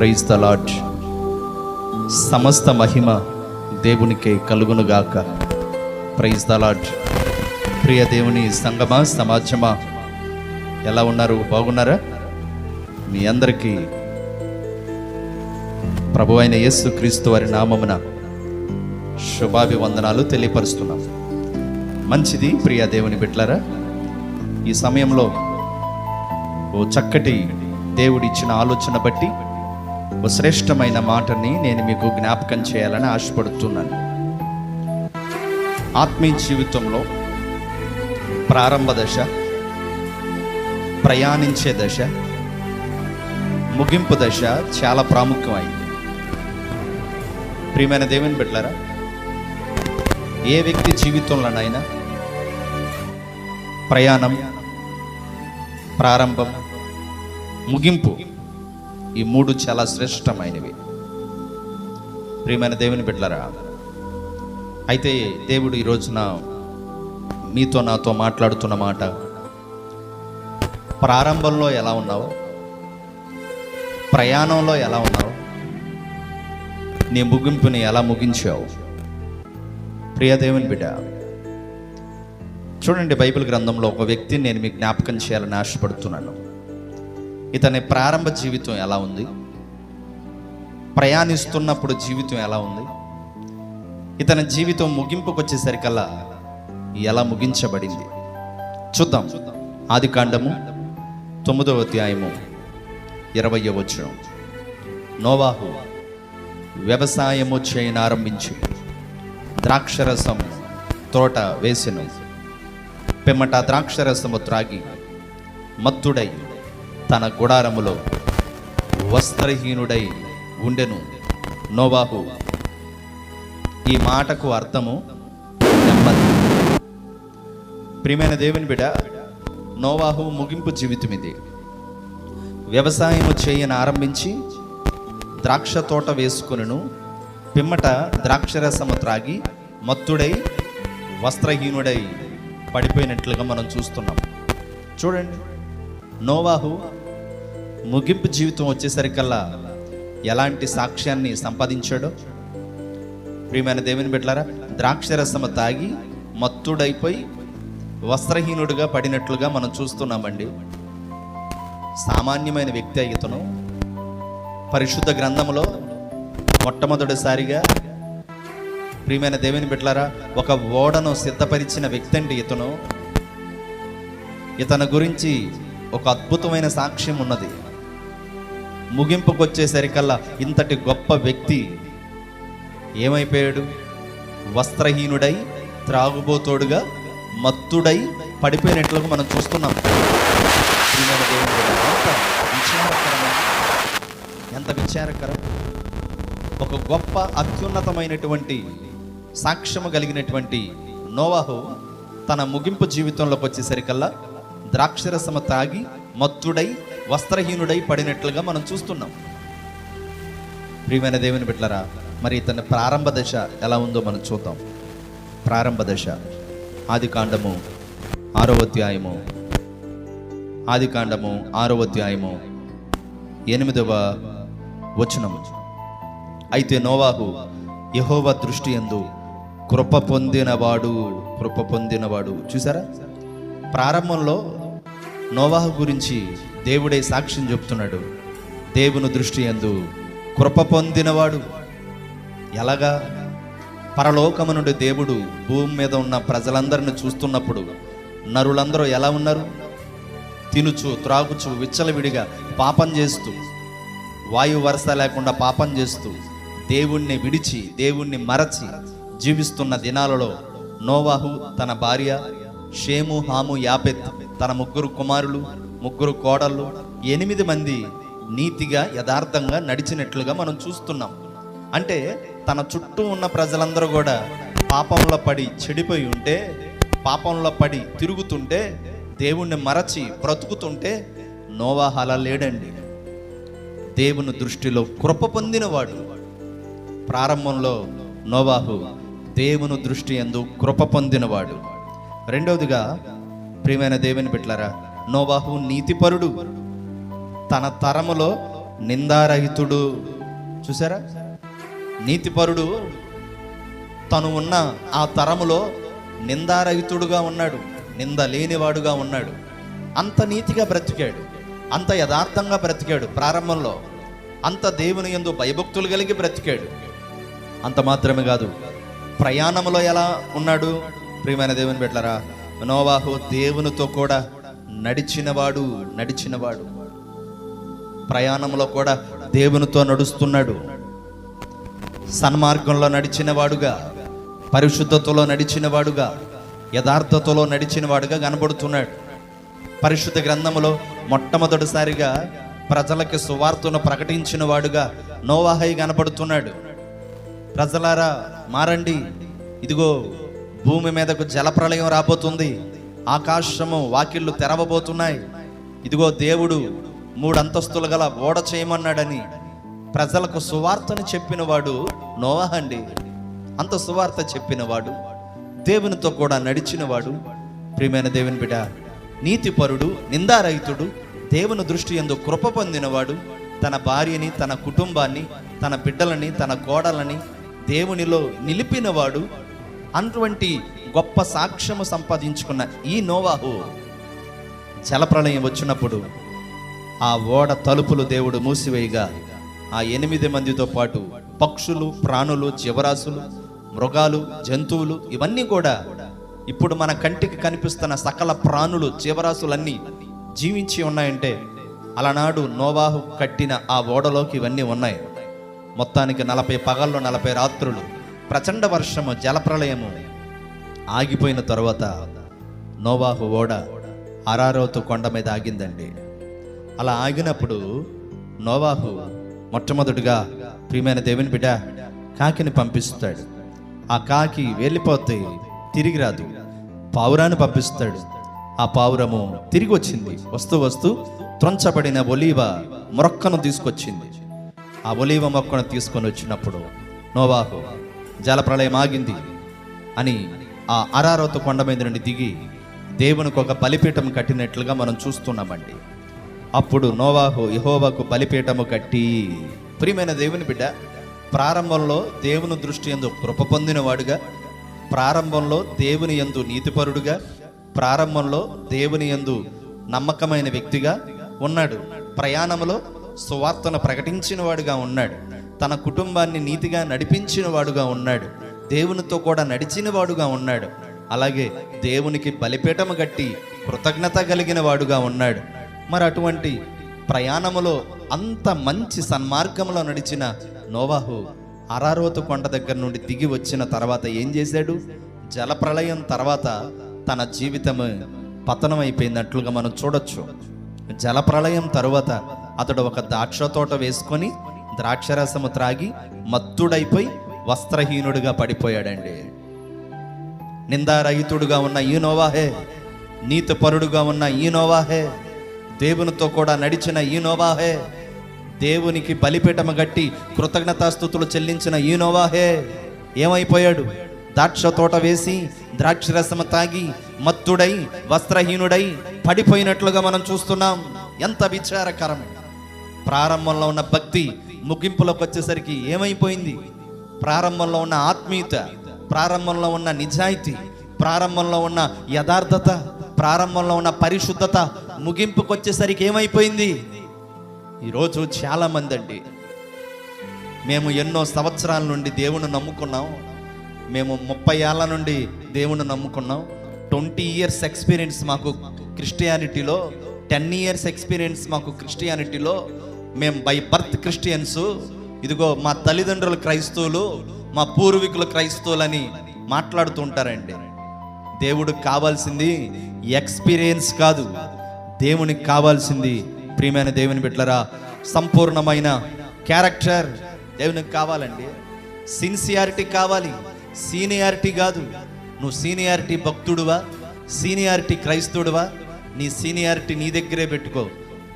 Praise the lord. సమస్త మహిమ దేవునికే కలుగునుగాక. Praise the lord. ప్రియ దేవుని సంగమా, సమాజమా, ఎలా ఉన్నారు? బాగున్నారా? మీ అందరికీ ప్రభు అయిన యేసు క్రీస్తు వారి నామమున శుభాభివందనాలు తెలియపరుస్తున్నాం. మంచిది ప్రియ దేవుని బిడ్డలారా, ఈ సమయంలో ఓ చక్కటి దేవుడిచ్చిన ఆలోచన బట్టి ఓ శ్రేష్టమైన మాటని నేను మీకు జ్ఞాపకం చేయాలని ఆశపడుతున్నాను. ఆత్మీయ జీవితంలో ప్రారంభ దశ, ప్రయాణించే దశ, ముగింపు దశ చాలా ప్రాముఖ్యమైంది. ప్రియమైన దేవుని బిడ్డలారా, ఏ వ్యక్తి జీవితంలోనైనా ప్రయాణం, ప్రారంభం, ముగింపు, ఈ మూడు చాలా శ్రేష్టమైనవి. ప్రియమైన దేవుని బిడ్డలారా, అయితే దేవుడు ఈ రోజున మీతో నాతో మాట్లాడుతున్న మాట, ప్రారంభంలో ఎలా ఉన్నావు, ప్రయాణంలో ఎలా ఉన్నావు, నీ ముగింపుని ఎలా ముగించావు? ప్రియ దేవుని బిడ్డ, చూడండి, బైబిల్ గ్రంథంలో ఒక వ్యక్తిని నేను మీకు జ్ఞాపకం చేయాలని ఆశపడుతున్నాను. ఇతని ప్రారంభ జీవితం ఎలా ఉంది, ప్రయాణిస్తున్నప్పుడు జీవితం ఎలా ఉంది, ఇతని జీవితం ముగింపుకు వచ్చేసరికల్లా ఎలా ముగించబడింది చూద్దాం. ఆదికాండము 9వ అధ్యాయము 20వ వచనం. నోవాహు వ్యవసాయము చేయనారంభించి ద్రాక్షరసం తోట వేసెను. పిమ్మట ద్రాక్షరసము త్రాగి మత్తుడై తన గుడారములో వస్త్రహీనుడై ఉండెను. నోవాహు. ఈ మాటకు అర్థము నెమ్మది. ప్రియమైన దేవుని బిడ్డ, నోవాహు ముగింపు జీవితం ఇది. వ్యవసాయము చేయని ఆరంభించి ద్రాక్ష తోట వేసుకొనును. పిమ్మట ద్రాక్షరసము త్రాగి మత్తుడై వస్త్రహీనుడై పడిపోయినట్లుగా మనం చూస్తున్నాం. చూడండి, నోవాహు ముగింపు జీవితం వచ్చేసరికల్లా ఎలాంటి సాక్ష్యాన్ని సంపాదించాడో. ప్రియమైన దేవుని బిడ్డలారా, ద్రాక్షరసము తాగి మత్తుడైపోయి వస్త్రహీనుడిగా పడినట్లుగా మనం చూస్తున్నామండి. సామాన్యమైన వ్యక్తి ఇతను. పరిశుద్ధ గ్రంథంలో మొట్టమొదటిసారిగా ప్రియమైన దేవుని బిడ్డలారా ఒక ఓడను సిద్ధపరిచిన వ్యక్తి అండి ఇతను. ఇతని గురించి ఒక అద్భుతమైన సాక్ష్యం ఉన్నది. ముగింపుకు వచ్చేసరికల్లా ఇంతటి గొప్ప వ్యక్తి ఏమైపోయాడు? వస్త్రహీనుడై, త్రాగుబోతోడుగా, మత్తుడై పడిపోయినట్లుగా మనం చూస్తున్నాం. ఎంత విచారకరం! ఒక గొప్ప అత్యున్నతమైనటువంటి సాక్ష్యము కలిగినటువంటి నోవాహు తన ముగింపు జీవితంలోకి వచ్చేసరికల్లా ద్రాక్షరసము తాగి మత్తుడై వస్త్రహీనుడై పడినట్లుగా మనం చూస్తున్నాం. ప్రియమైన దేవుని బిడ్డలారా, మరి ఇతని ప్రారంభ దశ ఎలా ఉందో మనం చూద్దాం. ప్రారంభ దశ ఆదికాండము 6వ అధ్యాయము 8వ వచనము. అయితే నోవాహు యెహోవా దృష్టి యందు కృప పొందినవాడు. చూసారా? ప్రారంభంలో నోవాహు గురించి దేవుడే సాక్ష్యం చెప్తున్నాడు. దేవుని దృష్టి యందు కృప పొందినవాడు. ఎలాగా? పరలోకము నుండి దేవుడు భూమి మీద ఉన్న ప్రజలందరిని చూస్తున్నప్పుడు నరులందరూ ఎలా ఉన్నారు? తినుచు, త్రాగుచు, విచ్చలవిడిగా పాపం చేస్తూ, వాయు వరస లేకుండా పాపం చేస్తూ, దేవుణ్ణి విడిచి, దేవుణ్ణి మరచి జీవిస్తున్న దినాలలో నోవాహు, తన భార్య షేము, హాము, యాపెత్, తన 3 కుమారులు, 3 కోడళ్ళు, 8 మంది నీతిగా, యథార్థంగా నడిచినట్లుగా మనం చూస్తున్నాం. అంటే తన చుట్టూ ఉన్న ప్రజలందరూ కూడా పాపంలో పడి చెడిపోయి ఉంటే, పాపంలో పడి తిరుగుతుంటే, దేవుణ్ణి మరచి బ్రతుకుతుంటే నోవాహు అలా లేడండి. దేవుని దృష్టిలో కృప పొందినవాడు. ప్రారంభంలో నోవాహు దేవుని దృష్టి యందు కృప పొందినవాడు. రెండవదిగా ప్రియమైన దేవుని బిడ్డలారా, నోవాహు నీతిపరుడు. తన తరములో నిందారహితుడు. చూసారా, నీతిపరుడు తను ఉన్న ఆ తరములో నిందారహితుడుగా ఉన్నాడు, నింద లేనివాడుగా ఉన్నాడు. అంత నీతిగా బ్రతికాడు, అంత యథార్థంగా బ్రతికాడు. ప్రారంభంలో అంత దేవుని యందు భయభక్తులు కలిగి బ్రతికాడు. అంత మాత్రమే కాదు, ప్రయాణంలో ఎలా ఉన్నాడు? ప్రియమైన దేవుని బిడ్డలారా, నోవాహు దేవునితో కూడా నడిచినవాడు. ప్రయాణంలో కూడా దేవునితో నడుస్తున్నాడు. సన్మార్గంలో నడిచినవాడుగా, పరిశుద్ధతలో నడిచినవాడుగా, యథార్థతలో నడిచినవాడుగా కనబడుతున్నాడు. పరిశుద్ధ గ్రంథములో మొట్టమొదటిసారిగా ప్రజలకి సువార్తను ప్రకటించిన వాడుగా నోవాహై కనబడుతున్నాడు. ప్రజలారా మారండి, ఇదిగో భూమి మీదకు జలప్రళయం రాబోతుంది, ఆకాశము వాకిళ్ళు తెరవబోతున్నాయి, ఇదిగో దేవుడు 3 అంతస్తులు గల ఓడ చేయమన్నాడని ప్రజలకు సువార్తను చెప్పినవాడు నోవాహు అండి. అంత సువార్త చెప్పినవాడు, దేవునితో కూడా నడిచినవాడు. ప్రియమైన దేవుని బిడ్డ, నీతిపరుడు, నిందారహితుడు, దేవుని దృష్టి యందు కృప పొందినవాడు, తన భార్యని, తన కుటుంబాన్ని, తన బిడ్డలని, తన కోడలని దేవునిలో నిలిపినవాడు. అటువంటి గొప్ప సాక్ష్యము సంపాదించుకున్న ఈ నోవాహు జలప్రళయం వచ్చినప్పుడు ఆ ఓడ తలుపులు దేవుడు మూసివేయగా ఆ 8 మందితో పాటు పక్షులు, ప్రాణులు, జీవరాశులు, మృగాలు, జంతువులు ఇవన్నీ కూడా, ఇప్పుడు మన కంటికి కనిపిస్తున్న సకల ప్రాణులు, జీవరాశులన్నీ జీవించి ఉన్నాయంటే అలనాడు నోవాహు కట్టిన ఆ ఓడలోకి ఇవన్నీ ఉన్నాయి. మొత్తానికి 40 పగళ్ళు 40 రాత్రులు ప్రచండ వర్షము, జలప్రళయము ఆగిపోయిన తరువాత నోవాహు ఓడ అరారోతు కొండ మీద ఆగిందండి. అలా ఆగినప్పుడు నోవాహు మొట్టమొదటిగా, ప్రియమైన దేవుని బిడ్డ, కాకిని పంపిస్తాడు. ఆ కాకి వెళ్ళిపోతే తిరిగి రాదు, పావురాన్ని పంపిస్తాడు. ఆ పావురము తిరిగి వచ్చింది. వస్తూ త్రొంచబడిన ఒలీవ మొక్కను తీసుకొచ్చింది. ఆ ఒలీవ మొక్కను తీసుకొని వచ్చినప్పుడు నోవాహు జలప్రళయం ఆగింది అని ఆ అరారోతు కొండ మీద నుండి దిగి దేవునికి ఒక బలిపీఠం కట్టినట్లుగా మనం చూస్తున్నామండి. అప్పుడు నోవాహు యెహోవాకు బలిపీఠము కట్టి, ప్రియమైన దేవుని బిడ్డ, ప్రారంభంలో దేవుని దృష్టి యందు కృప పొందినవాడుగా, ప్రారంభంలో దేవుని యందు నీతిపరుడుగా, ప్రారంభంలో దేవుని యందు నమ్మకమైన వ్యక్తిగా ఉన్నాడు. ప్రయాణంలో సువార్తను ప్రకటించిన వాడుగా ఉన్నాడు. తన కుటుంబాన్ని నీతిగా నడిపించిన వాడుగా ఉన్నాడు. దేవునితో కూడా నడిచిన వాడుగా ఉన్నాడు. అలాగే దేవునికి బలిపీఠము కట్టి కృతజ్ఞత కలిగిన వాడుగా ఉన్నాడు. మరి అటువంటి ప్రయాణములో అంత మంచి సన్మార్గంలో నడిచిన నోవాహు అరారోతు కొండ దగ్గర నుండి దిగి వచ్చిన తర్వాత ఏం చేశాడు? జలప్రళయం తర్వాత తన జీవితం పతనం అయిపోయినట్లుగా మనం చూడొచ్చు. జలప్రళయం తరువాత అతడు ఒక ద్రాక్ష తోట వేసుకొని ద్రాక్షరసము త్రాగి మత్తుడైపోయి వస్త్రహీనుడిగా పడిపోయాడండి. నిందారహితుడుగా ఉన్న ఈ నోవాహే, నీతిపరుడుగా ఉన్న ఈ నోవాహే, దేవునితో కూడా నడిచిన ఈ నోవాహే, దేవునికి బలిపీఠము గట్టి కృతజ్ఞతాస్తుతులు చెల్లించిన ఈ నోవాహే ఏమైపోయాడు? ద్రాక్ష తోట వేసి ద్రాక్షరసము తాగి మత్తుడై వస్త్రహీనుడై పడిపోయినట్లుగా మనం చూస్తున్నాం. ఎంత విచారకరం! ప్రారంభంలో ఉన్న భక్తి ముగింపులోకి వచ్చేసరికి ఏమైపోయింది? ప్రారంభంలో ఉన్న ఆత్మీయత, ప్రారంభంలో ఉన్న నిజాయితీ, ప్రారంభంలో ఉన్న యథార్థత, ప్రారంభంలో ఉన్న పరిశుద్ధత ముగింపుకు వచ్చేసరికి ఏమైపోయింది? ఈరోజు చాలామంది అండి, మేము ఎన్నో సంవత్సరాల నుండి దేవుని నమ్ముకున్నాం, మేము 30 ఏళ్ళ నుండి దేవుని నమ్ముకున్నాం, 20 years ఎక్స్పీరియన్స్ మాకు క్రిస్టియానిటీలో, 10 years ఎక్స్పీరియన్స్ మాకు క్రిస్టియానిటీలో, మేము బై బర్త్ క్రిస్టియన్స్, ఇదిగో మా తల్లిదండ్రులు క్రైస్తవులు, మా పూర్వీకులు క్రైస్తవులని మాట్లాడుతూ ఉంటారండి. దేవుడికి కావాల్సింది ఎక్స్పీరియన్స్ కాదు, దేవునికి కావాల్సింది, ప్రియమైన దేవుని బిడ్డలారా, సంపూర్ణమైన క్యారెక్టర్ దేవునికి కావాలండి. సిన్సియారిటీ కావాలి, సీనియారిటీ కాదు. నువ్వు సీనియారిటీ భక్తుడువా, సీనియారిటీ క్రైస్తవుడువా, నీ సీనియారిటీ నీ దగ్గరే పెట్టుకో.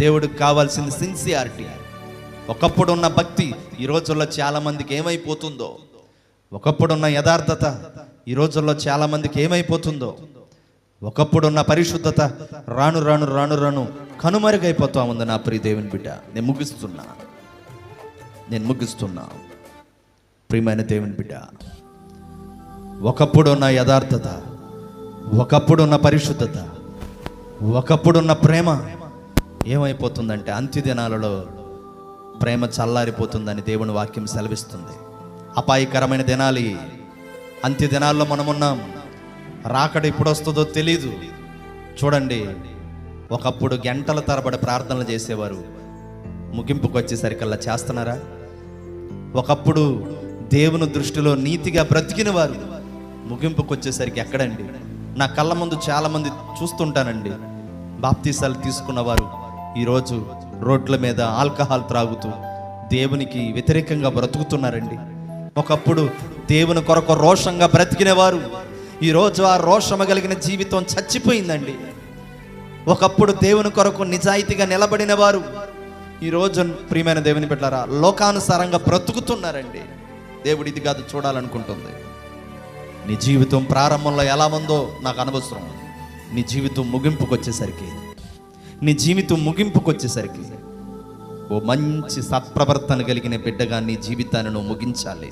దేవుడికి కావాల్సింది సిన్సియారిటీ. ఒకప్పుడున్న భక్తి ఈ రోజుల్లో చాలామందికి ఏమైపోతుందో, ఒకప్పుడున్న యథార్థత ఈ రోజుల్లో చాలామందికి ఏమైపోతుందో, ఒకప్పుడున్న పరిశుద్ధత రాను రాను రాను రాను కనుమరుగైపోతా ఉంది. నా ప్రియ దేవుని బిడ్డ, నేను ముగిస్తున్నా. నేను ముగిస్తున్నా. ప్రియమైన దేవుని బిడ్డ, ఒకప్పుడున్న యథార్థత, ఒకప్పుడున్న పరిశుద్ధత, ఒకప్పుడున్న ప్రేమ ఏమైపోతుందంటే అంత్య దినాలలో ప్రేమ చల్లారిపోతుందని దేవుని వాక్యం సెలవిస్తుంది. అపాయకరమైన దినాలు, అంత్య దినాల్లో మనమున్నాం. రాకడ ఎప్పుడు వస్తుందో తెలీదు. చూడండి, ఒకప్పుడు గంటల తరబడి ప్రార్థనలు చేసేవారు, ముగింపుకు వచ్చేసరికల్లా చేస్తున్నారా? ఒకప్పుడు దేవుని దృష్టిలో నీతిగా బ్రతికిన వారు ముగింపుకు వచ్చేసరికి ఎక్కడండి? నా కళ్ళ ముందు చాలామంది చూస్తుంటానండి. బాప్తీసాలు తీసుకున్నవారు ఈరోజు రోడ్ల మీద ఆల్కహాల్ త్రాగుతూ దేవునికి వ్యతిరేకంగా బ్రతుకుతున్నారండి. ఒకప్పుడు దేవుని కొరకు రోషంగా బ్రతికినవారు ఈరోజు ఆ రోషము కలిగిన జీవితం చచ్చిపోయిందండి. ఒకప్పుడు దేవుని కొరకు నిజాయితీగా నిలబడిన వారు ఈరోజు ప్రియమైన దేవుని బిడ్డలారా లోకానుసారంగా బ్రతుకుతున్నారండి. దేవుడు ఇది కాదు చూడాలనుకుంటుంది. నీ జీవితం ప్రారంభంలో ఎలా ఉందో నాకు అనవసరం. నీ జీవితం ముగింపుకు వచ్చేసరికి ఓ మంచి సత్ప్రవర్తన కలిగిన బిడ్డగా నీ జీవితాన్ని నువ్వు ముగించాలి.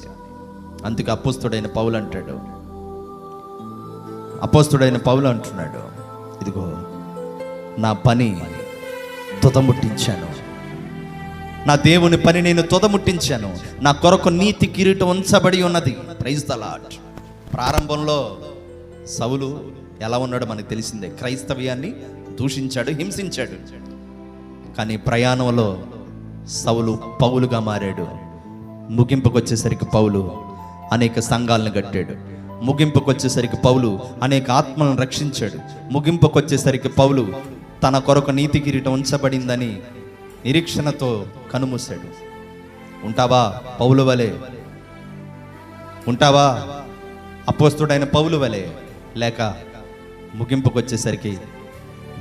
అందుకే అపోస్తుడైన పౌలు అంటున్నాడు, ఇదిగో నా పని తుదముట్టించాను, నా దేవుని పని నేను తుదముట్టించాను, నా కొరకు నీతి కిరీటం ఉంచబడి ఉన్నది. Praise the lord. ప్రారంభంలో సౌలు ఎలా ఉన్నాడో మనకు తెలిసిందే. క్రైస్తవ్యాన్ని దూషించాడు, హింసించాడు. కానీ ప్రయాణంలో సౌలు పౌలుగా మారాడు. ముగింపుకు వచ్చేసరికి పౌలు అనేక సంఘాలను కట్టాడు. ముగింపుకు వచ్చేసరికి పౌలు అనేక ఆత్మలను రక్షించాడు. ముగింపుకు వచ్చేసరికి పౌలు తన కొరకు నీతి కిరీటం ఉంచబడిందని నిరీక్షణతో కనుమూశాడు. ఉంటావా పౌలు వలె? ఉంటావా అపోస్తుడైన పౌలు వలె? లేక ముగింపుకు వచ్చేసరికి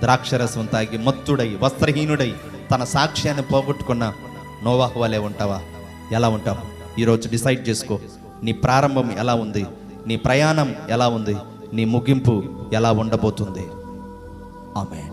ద్రాక్షరసం తాగి మత్తుడై వస్త్రహీనుడై తన సాక్ష్యాన్ని పోగొట్టుకున్న నోవాహు వలె ఉంటావా? ఎలా ఉంటావు? ఈరోజు డిసైడ్ చేసుకో. నీ ప్రారంభం ఎలా ఉంది? నీ ప్రయాణం ఎలా ఉంది? నీ ముగింపు ఎలా ఉండబోతుంది? ఆమేన్.